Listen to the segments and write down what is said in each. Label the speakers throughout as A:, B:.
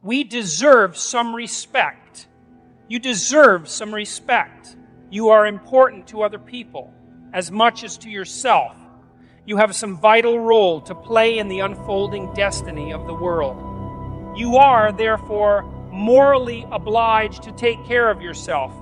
A: We deserve some respect. You deserve some respect. You are important to other people as much as to yourself. You have some vital role to play in the unfolding destiny of the world. You are, therefore, morally obliged to take care of yourself.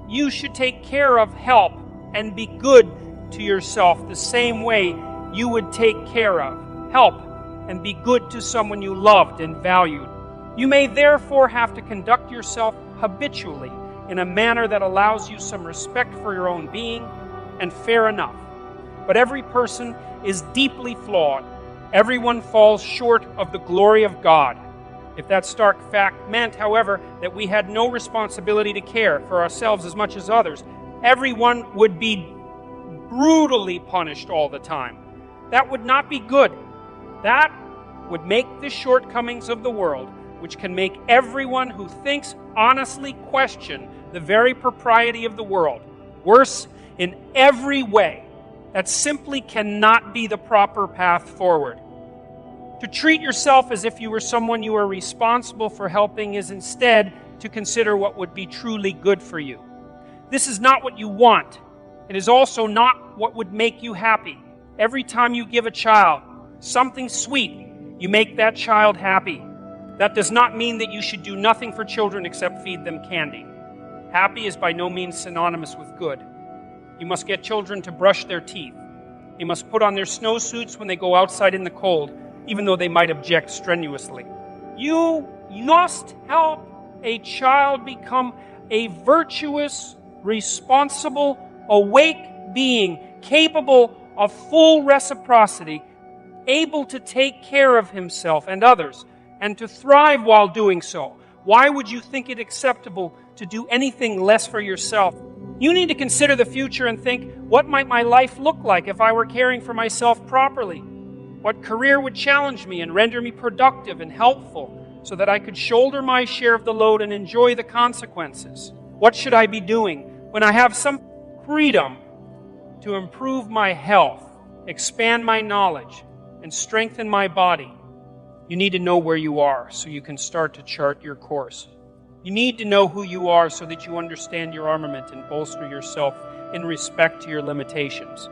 A: You should take care of, help, and be good to yourself the same way you would take care of, help, and be good to someone you loved and valued. You may therefore have to conduct yourself habitually in a manner that allows you some respect for your own being, and fair enough. But every person is deeply flawed. Everyone falls short of the glory of God. If that stark fact meant, however, that we had no responsibility to care for ourselves as much as others, everyone would be brutally punished all the time. That would not be good. That would make the shortcomings of the world, which can make everyone who thinks honestly question the very propriety of the world, worse in every way. That simply cannot be the proper path forward. To treat yourself as if you were someone you are responsible for helping is instead to consider what would be truly good for you. This is not what you want. It is also not what would make you happy. Every time you give a child something sweet, you make that child happy. That does not mean that you should do nothing for children except feed them candy. Happy is by no means synonymous with good. You must get children to brush their teeth. You must put on their snowsuits when they go outside in the cold, even though they might object strenuously. You must help a child become a virtuous, responsible, awake being, capable of full reciprocity, able to take care of himself and others, and to thrive while doing so. Why would you think it acceptable to do anything less for yourself? You need to consider the future and think, what might my life look like if I were caring for myself properly? What career would challenge me and render me productive and helpful so that I could shoulder my share of the load and enjoy the consequences? What should I be doing when I have some freedom to improve my health, expand my knowledge, and strengthen my body? You need to know where you are so you can start to chart your course. You need to know who you are so that you understand your armament and bolster yourself in respect to your limitations.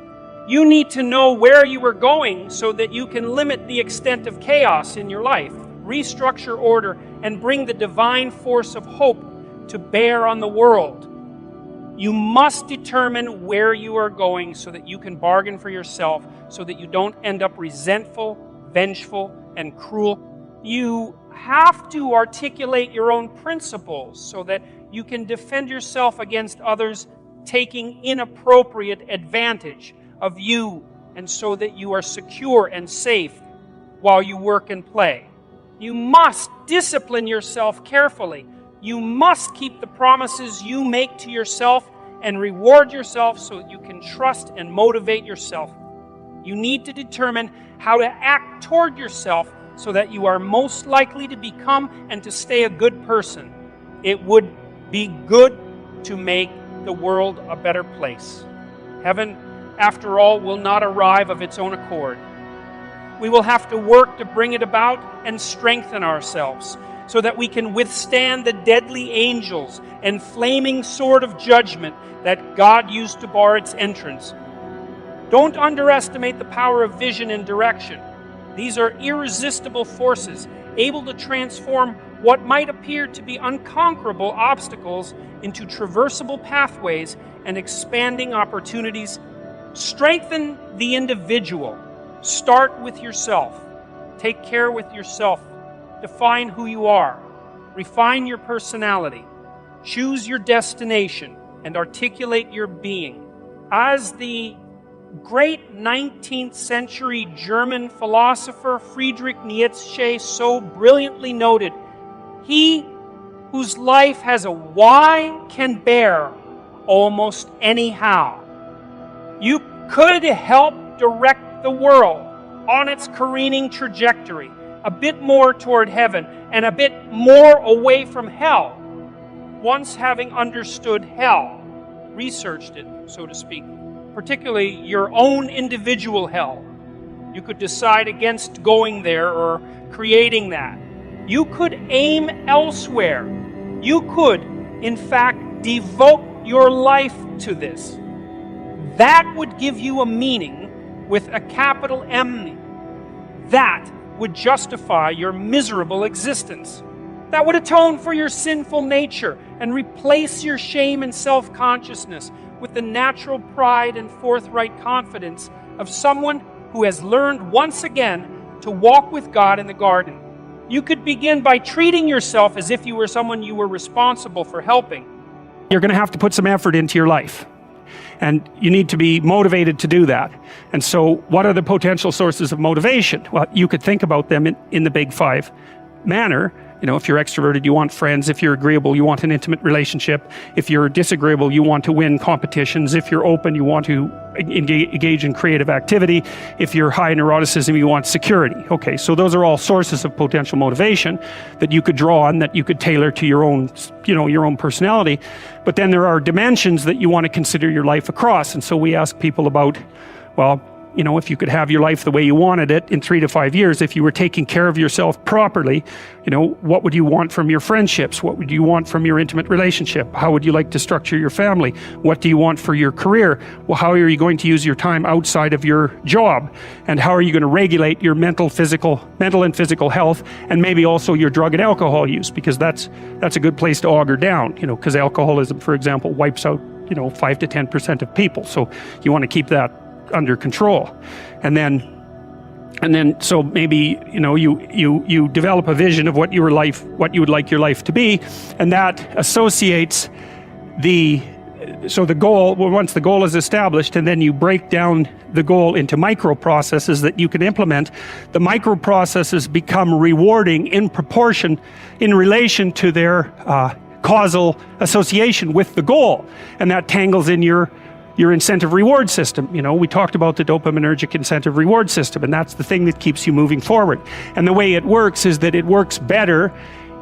A: You need to know where you are going so that you can limit the extent of chaos in your life, restructure order, and bring the divine force of hope to bear on the world. You must determine where you are going so that you can bargain for yourself, so that you don't end up resentful, vengeful, and cruel. You have to articulate your own principles so that you can defend yourself against others taking inappropriate advantage of you, and so that you are secure and safe while you work and play. You must discipline yourself carefully. You must keep the promises you make to yourself and reward yourself so that you can trust and motivate yourself. You need to determine how to act toward yourself so that you are most likely to become and to stay a good person. It would be good to make the world a better place. Heaven, after all, will not arrive of its own accord. We will have to work to bring it about and strengthen ourselves so that we can withstand the deadly angels and flaming sword of judgment that God used to bar its entrance. Don't underestimate the power of vision and direction. These are irresistible forces, able to transform what might appear to be unconquerable obstacles into traversable pathways and expanding opportunities. Strengthen the individual. Start with yourself. Take care with yourself. Define who you are. Refine your personality. Choose your destination and articulate your being. As the great 19th century German philosopher Friedrich Nietzsche so brilliantly noted, he whose life has a why can bear almost anyhow. You could help direct the world on its careening trajectory, a bit more toward heaven and a bit more away from hell. Once having understood hell, researched it, so to speak, particularly your own individual hell, you could decide against going there or creating that. You could aim elsewhere. You could, in fact, devote your life to this. That would give you a meaning with a capital M. That would justify your miserable existence. That would atone for your sinful nature and replace your shame and self-consciousness with the natural pride and forthright confidence of someone who has learned once again to walk with God in the garden. You could begin by treating yourself as if you were someone you were responsible for helping. You're going to have to put some effort into your life. And you need to be motivated to do that. And so what are the potential sources of motivation? Well, you could think about them in the big five manner. You know, if you're extroverted, you want friends. If you're agreeable, you want an intimate relationship. If you're disagreeable, you want to win competitions. If you're open, you want to engage in creative activity. If you're high in neuroticism, you want security. Okay, so those are all sources of potential motivation that you could draw on, that you could tailor to your own, your own personality. But then there are dimensions that you want to consider your life across. And so we ask people about, well, if you could have your life the way you wanted it in 3 to 5 years, if you were taking care of yourself properly, what would you want from your friendships? What would you want from your intimate relationship? How would you like to structure your family? What do you want for your career? Well, how are you going to use your time outside of your job? And how are you going to regulate your mental and physical health, and maybe also your drug and alcohol use? Because that's a good place to auger down, because alcoholism, for example, wipes out, 5 to 10% of people. So you want to keep that under control. And then so maybe you develop a vision of what you would like your life to be, and that associates the goal. Well, once the goal is established, and then you break down the goal into microprocesses that you can implement, the microprocesses become rewarding in proportion, in relation to their causal association with the goal, and that tangles in your incentive reward system. We talked about the dopaminergic incentive reward system, and that's the thing that keeps you moving forward. And the way it works is that it works better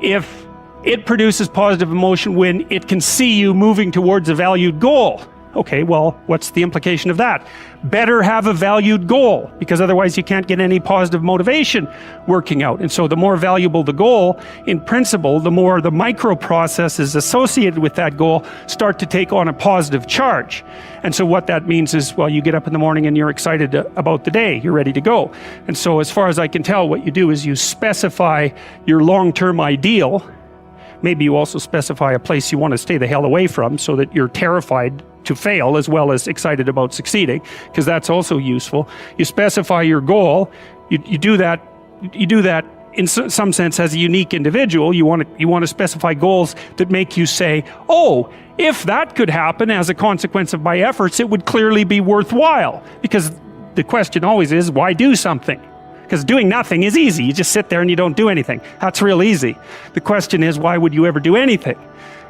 A: if it produces positive emotion when it can see you moving towards a valued goal. Okay, well, what's the implication of that? Better have a valued goal, because otherwise you can't get any positive motivation working out. And so the more valuable the goal, in principle, the more the microprocesses associated with that goal start to take on a positive charge. And so what that means is, well, you get up in the morning and you're excited about the day, you're ready to go. And so as far as I can tell, what you do is you specify your long-term ideal. Maybe you also specify a place you want to stay the hell away from, so that you're terrified to fail as well as excited about succeeding, because that's also useful. You specify your goal. You do that in some sense as a unique individual. You want to specify goals that make you say, oh, if that could happen as a consequence of my efforts, it would clearly be worthwhile. Because the question always is, why do something? Because doing nothing is easy. You just sit there and you don't do anything. That's real easy. The question is, why would you ever do anything?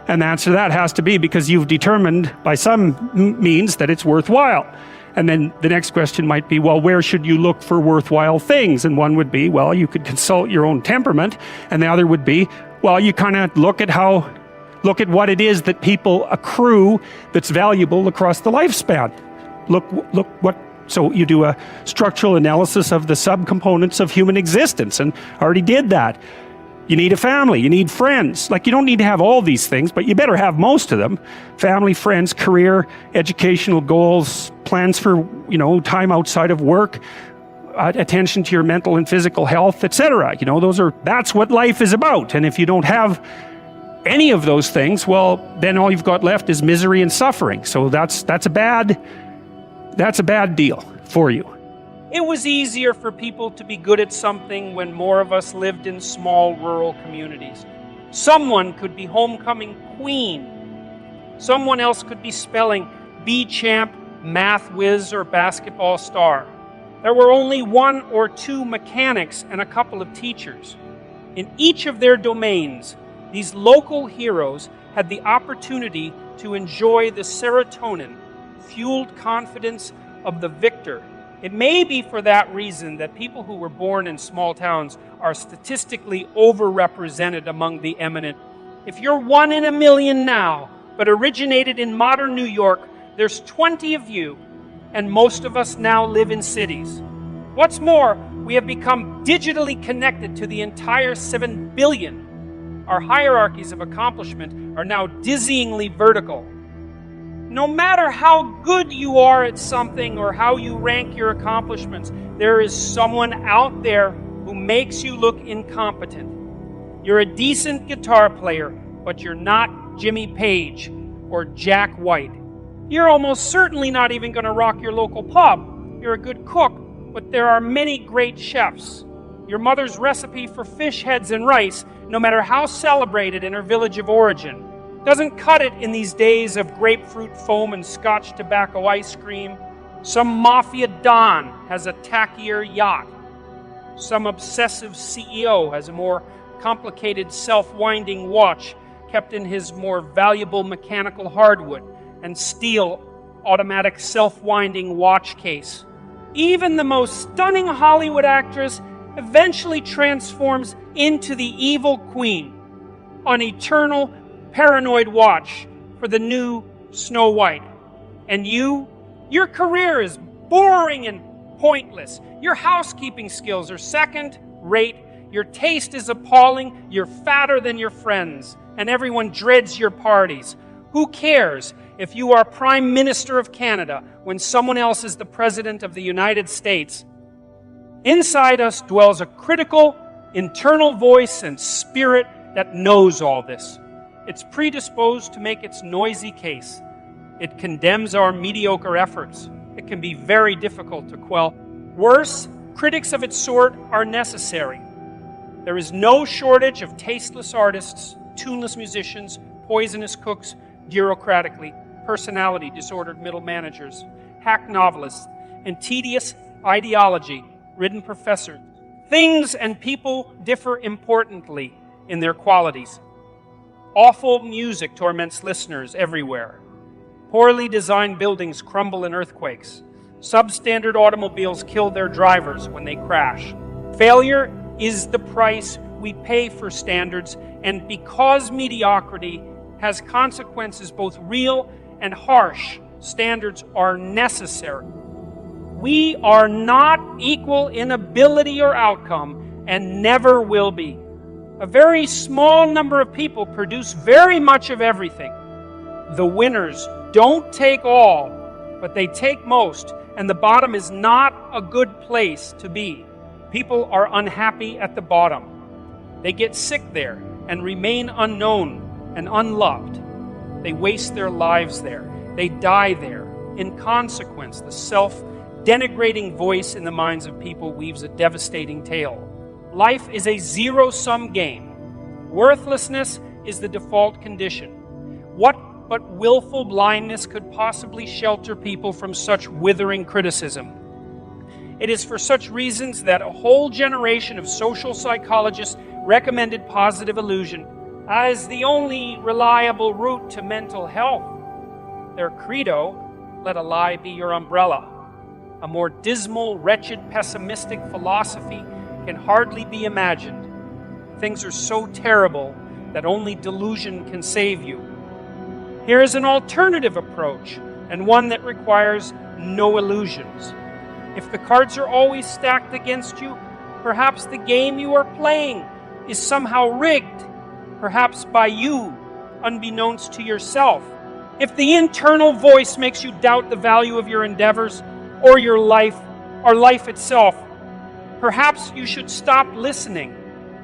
A: And the answer to that has to be because you've determined by some means that it's worthwhile. And then the next question might be, well, where should you look for worthwhile things? And one would be, well, you could consult your own temperament. And the other would be, well, you kind of look at what it is that people accrue that's valuable across the lifespan. So you do a structural analysis of the subcomponents of human existence, and I already did that. You need a family, you need friends. You don't need to have all these things, but you better have most of them. Family, friends, career, educational goals, plans for, time outside of work, attention to your mental and physical health, etc. That's what life is about. And if you don't have any of those things, well, then all you've got left is misery and suffering. So that's a bad deal for you. It was easier for people to be good at something when more of us lived in small rural communities. Someone could be homecoming queen. Someone else could be spelling bee champ, math whiz, or basketball star. There were only 1 or 2 mechanics and a couple of teachers. In each of their domains, these local heroes had the opportunity to enjoy the serotonin-fueled confidence of the victor. It may be for that reason that people who were born in small towns are statistically overrepresented among the eminent. If you're 1 in a million now, but originated in modern New York, there's 20 of you, and most of us now live in cities. What's more, We have become digitally connected to the entire 7 billion. Our hierarchies of accomplishment are now dizzyingly vertical. No matter how good you are at something or how you rank your accomplishments, there is someone out there who makes you look incompetent. You're a decent guitar player, but you're not Jimmy Page or Jack White. You're almost certainly not even going to rock your local pub. You're a good cook, but there are many great chefs. Your mother's recipe for fish heads and rice, no matter how celebrated in her village of origin, doesn't cut it in these days of grapefruit foam and Scotch tobacco ice cream. Some mafia don has a tackier yacht. Some obsessive CEO has a more complicated self-winding watch kept in his more valuable mechanical hardwood and steel automatic self-winding watch case. Even the most stunning Hollywood actress eventually transforms into the evil queen on eternal paranoid watch for the new Snow White. And your career is boring and pointless. Your housekeeping skills are second rate. Your taste is appalling. You're fatter than your friends. And everyone dreads your parties. Who cares if you are Prime Minister of Canada when someone else is the President of the United States? Inside us dwells a critical, internal voice and spirit that knows all this. It's predisposed to make its noisy case. It condemns our mediocre efforts. It can be very difficult to quell. Worse, critics of its sort are necessary. There is no shortage of tasteless artists, tuneless musicians, poisonous cooks, bureaucratically, personality disordered middle managers, hack novelists, and tedious ideology-ridden professors. Things and people differ importantly in their qualities. Awful music torments listeners everywhere. Poorly designed buildings crumble in earthquakes. Substandard automobiles kill their drivers when they crash. Failure is the price we pay for standards, and because mediocrity has consequences both real and harsh, standards are necessary. We are not equal in ability or outcome, and never will be. A very small number of people produce very much of everything. The winners don't take all, but they take most, and the bottom is not a good place to be. People are unhappy at the bottom. They get sick there and remain unknown and unloved. They waste their lives there. They die there. In consequence, the self-denigrating voice in the minds of people weaves a devastating tale. Life is a zero-sum game. Worthlessness is the default condition. What but willful blindness could possibly shelter people from such withering criticism? It is for such reasons that a whole generation of social psychologists recommended positive illusion as the only reliable route to mental health. Their credo, let a lie be your umbrella. A more dismal, wretched, pessimistic philosophy can hardly be imagined. Things are so terrible that only delusion can save you. Here is an alternative approach, and one that requires no illusions. If the cards are always stacked against you, perhaps the game you are playing is somehow rigged, perhaps by you, unbeknownst to yourself. If the internal voice makes you doubt the value of your endeavors, or your life, or life itself, perhaps you should stop listening.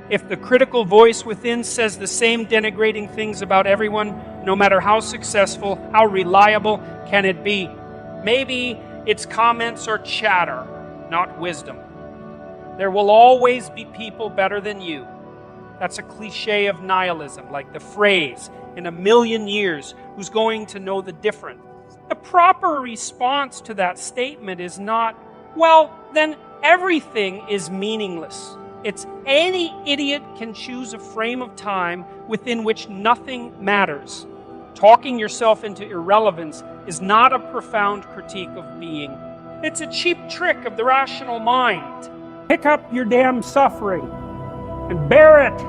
A: If the critical voice within says the same denigrating things about everyone, no matter how successful, how reliable can it be? Maybe its comments are chatter, not wisdom. There will always be people better than you. That's a cliche of nihilism, like the phrase, in a million years, who's going to know the difference? The proper response to that statement is not, well, then everything is meaningless. It's any idiot can choose a frame of time within which nothing matters. Talking yourself into irrelevance is not a profound critique of being. It's a cheap trick of the rational mind. Pick up your damn suffering and bear it.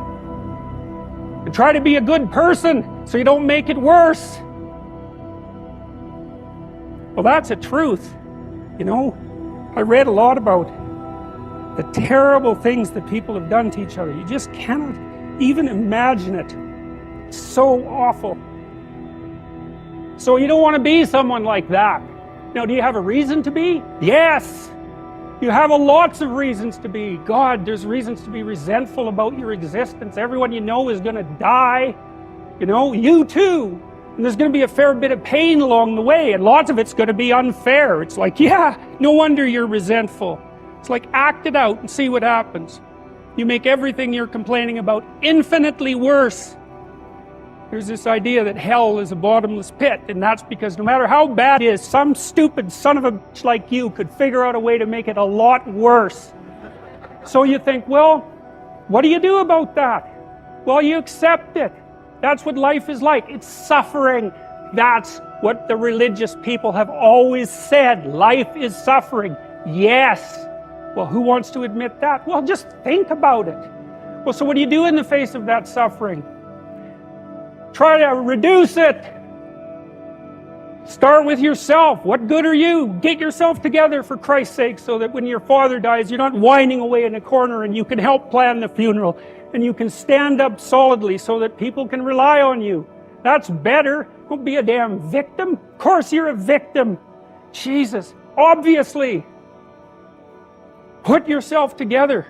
A: And try to be a good person so you don't make it worse. Well, that's a truth. You know, I read a lot about
B: the terrible things that people have done to each other. You just cannot even imagine it. It's so awful. So you don't want to be someone like that. Now, do you have a reason to be? Yes! You have lots of reasons to be. God, there's reasons to be resentful about your existence. Everyone you know is going to die. You know, you too. And there's going to be a fair bit of pain along the way, and lots of it's going to be unfair. It's like, yeah, no wonder you're resentful. It's like, act it out and see what happens. You make everything you're complaining about infinitely worse. There's this idea that hell is a bottomless pit, and that's because no matter how bad it is, some stupid son of a bitch like you could figure out a way to make it a lot worse. So you think, well, what do you do about that? Well, you accept it. That's what life is like. It's suffering. That's what the religious people have always said. Life is suffering. Yes. Well, who wants to admit that? Well, just think about it. Well, so what do you do in the face of that suffering? Try to reduce it. Start with yourself. What good are you? Get yourself together for Christ's sake, so that when your father dies, you're not whining away in a corner, and you can help plan the funeral, and you can stand up solidly so that people can rely on you. That's better. Don't be a damn victim. Of course you're a victim. Jesus, obviously. Put yourself together.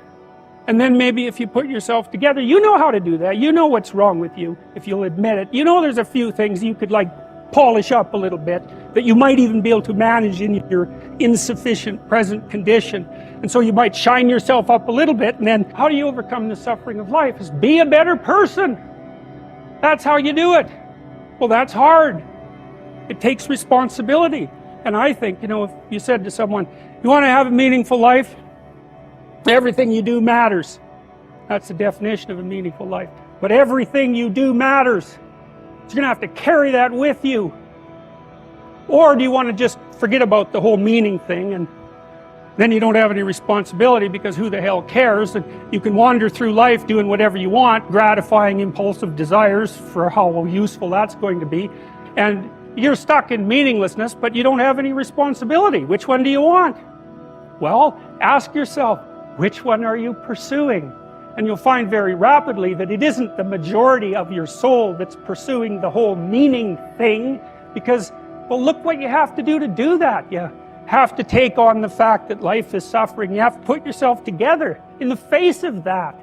B: And then maybe if you put yourself together, you know how to do that. You know what's wrong with you, if you'll admit it. You know there's a few things you could polish up a little bit, that you might even be able to manage in your insufficient present condition. And so you might shine yourself up a little bit, and then how do you overcome the suffering of life? Is be a better person. That's how you do it. Well, that's hard. It takes responsibility. And I think, if you said to someone, you want to have a meaningful life? Everything you do matters. That's the definition of a meaningful life. But everything you do matters. So you're going to have to carry that with you. Or do you want to just forget about the whole meaning thing, and then you don't have any responsibility, because who the hell cares? And you can wander through life doing whatever you want, gratifying impulsive desires for how useful that's going to be. And you're stuck in meaninglessness, but you don't have any responsibility. Which one do you want? Well, ask yourself, which one are you pursuing? And you'll find very rapidly that it isn't the majority of your soul that's pursuing the whole meaning thing, because, well, look what you have to do that. You have to take on the fact that life is suffering. You have to put yourself together in the face of that.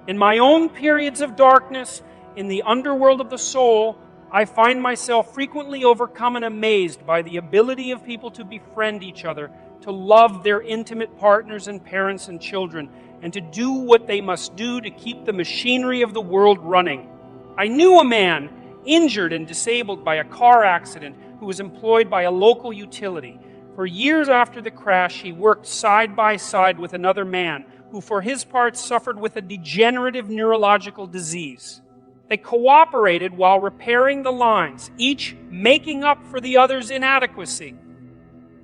A: In my own periods of darkness, in the underworld of the soul, I find myself frequently overcome and amazed by the ability of people to befriend each other, to love their intimate partners and parents and children, and to do what they must do to keep the machinery of the world running. I knew a man injured and disabled by a car accident who was employed by a local utility. For years after the crash, he worked side by side with another man who, for his part, suffered with a degenerative neurological disease. They cooperated while repairing the lines, each making up for the other's inadequacy.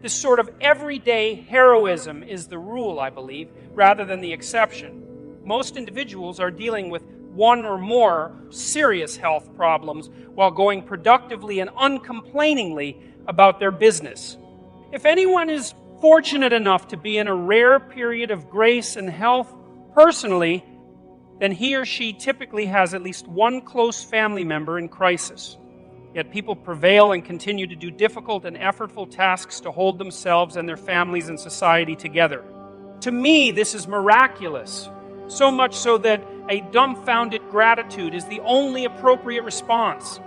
A: This sort of everyday heroism is the rule, I believe, rather than the exception. Most individuals are dealing with one or more serious health problems while going productively and uncomplainingly about their business. If anyone is fortunate enough to be in a rare period of grace and health personally, then he or she typically has at least one close family member in crisis. Yet people prevail and continue to do difficult and effortful tasks to hold themselves and their families and society together. To me, this is miraculous, so much so that a dumbfounded gratitude is the only appropriate response.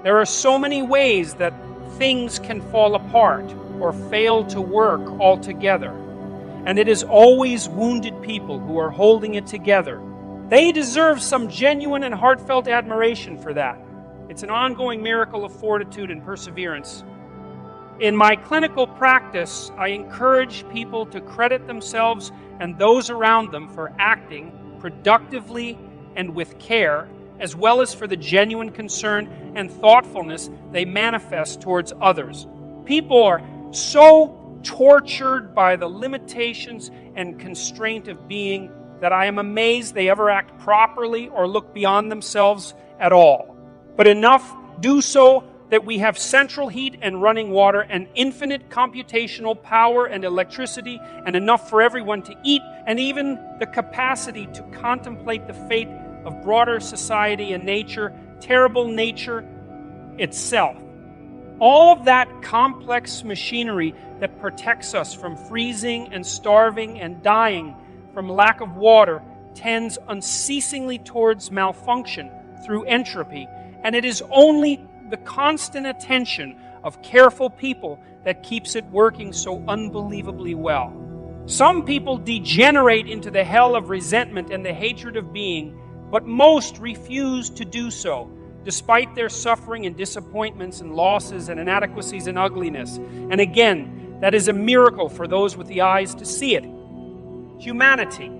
A: There are so many ways that things can fall apart or fail to work altogether, and it is always wounded people who are holding it together. They deserve some genuine and heartfelt admiration for that. It's an ongoing miracle of fortitude and perseverance. In my clinical practice, I encourage people to credit themselves and those around them for acting productively and with care, as well as for the genuine concern and thoughtfulness they manifest towards others. People are so tortured by the limitations and constraint of being that I am amazed they ever act properly or look beyond themselves at all. But enough do so that we have central heat and running water and infinite computational power and electricity and enough for everyone to eat, and even the capacity to contemplate the fate of broader society and nature, terrible nature itself. All of that complex machinery that protects us from freezing and starving and dying from lack of water tends unceasingly towards malfunction through entropy, and it is only the constant attention of careful people that keeps it working so unbelievably well. Some people degenerate into the hell of resentment and the hatred of being, but most refuse to do so, despite their suffering and disappointments and losses and inadequacies and ugliness. And again, that is a miracle for those with the eyes to see it. Humanity,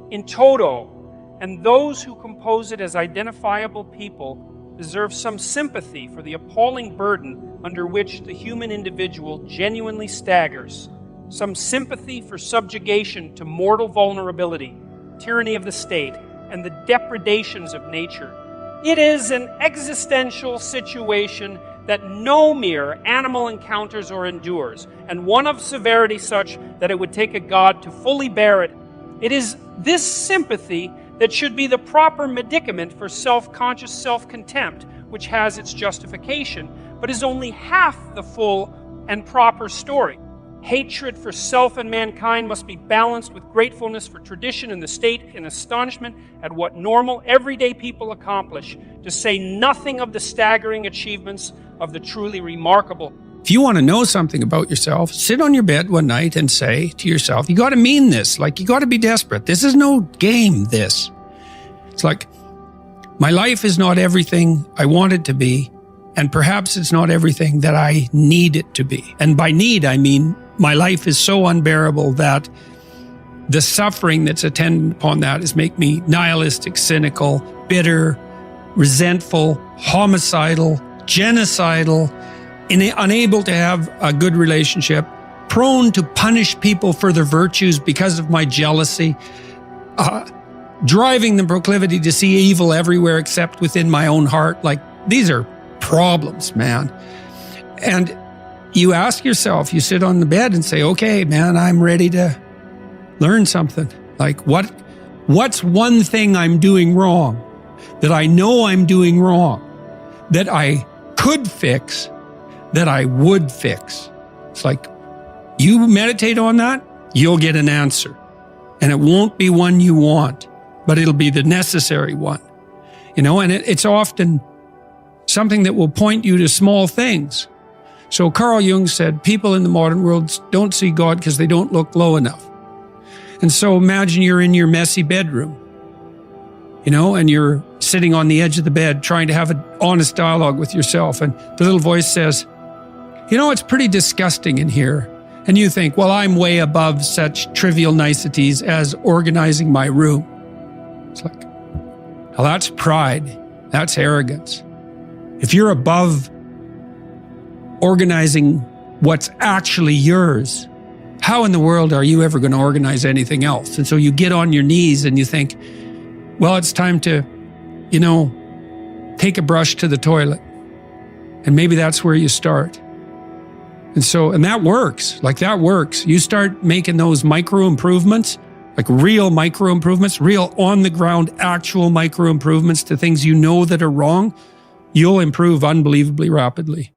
A: in toto, and those who compose it as identifiable people deserve some sympathy for the appalling burden under which the human individual genuinely staggers, some sympathy for subjugation to mortal vulnerability, tyranny of the state, and the depredations of nature. It is an existential situation that no mere animal encounters or endures, and one of severity such that it would take a God to fully bear it. It is this sympathy that should be the proper medicament for self-conscious self-contempt, which has its justification, but is only half the full and proper story. Hatred for self and mankind must be balanced with gratefulness for tradition and the state and astonishment at what normal, everyday people accomplish, to say nothing of the staggering achievements of the truly remarkable.
C: If you want to know something about yourself, sit on your bed one night and say to yourself, you got to mean this. Like, you got to be desperate. This is no game, this. It's like, my life is not everything I want it to be, and perhaps it's not everything that I need it to be. And by need, I mean my life is so unbearable that the suffering that's attendant upon that is make me nihilistic, cynical, bitter, resentful, homicidal, genocidal, unable to have a good relationship, prone to punish people for their virtues because of my jealousy, driving the proclivity to see evil everywhere except within my own heart. Like, these are problems, man. And you ask yourself, you sit on the bed and say, okay, man, I'm ready to learn something. Like, what's one thing I'm doing wrong that I know I'm doing wrong, that I could fix, that I would fix? It's like, you meditate on that, you'll get an answer. And it won't be one you want, but it'll be the necessary one. You know, and it's often something that will point you to small things. So Carl Jung said, people in the modern world don't see God because they don't look low enough. And so imagine you're in your messy bedroom, you know, and you're sitting on the edge of the bed trying to have an honest dialogue with yourself. And the little voice says, you know, it's pretty disgusting in here. And you think, well, I'm way above such trivial niceties as organizing my room. It's like, well, that's pride. That's arrogance. If you're above organizing what's actually yours, how in the world are you ever going to organize anything else? And so you get on your knees and you think, well, it's time to, you know, take a brush to the toilet. And maybe that's where you start. And that works. Like, that works. You start making those micro improvements, like real micro improvements, real on the ground, actual micro improvements to things you know that are wrong, you'll improve unbelievably rapidly.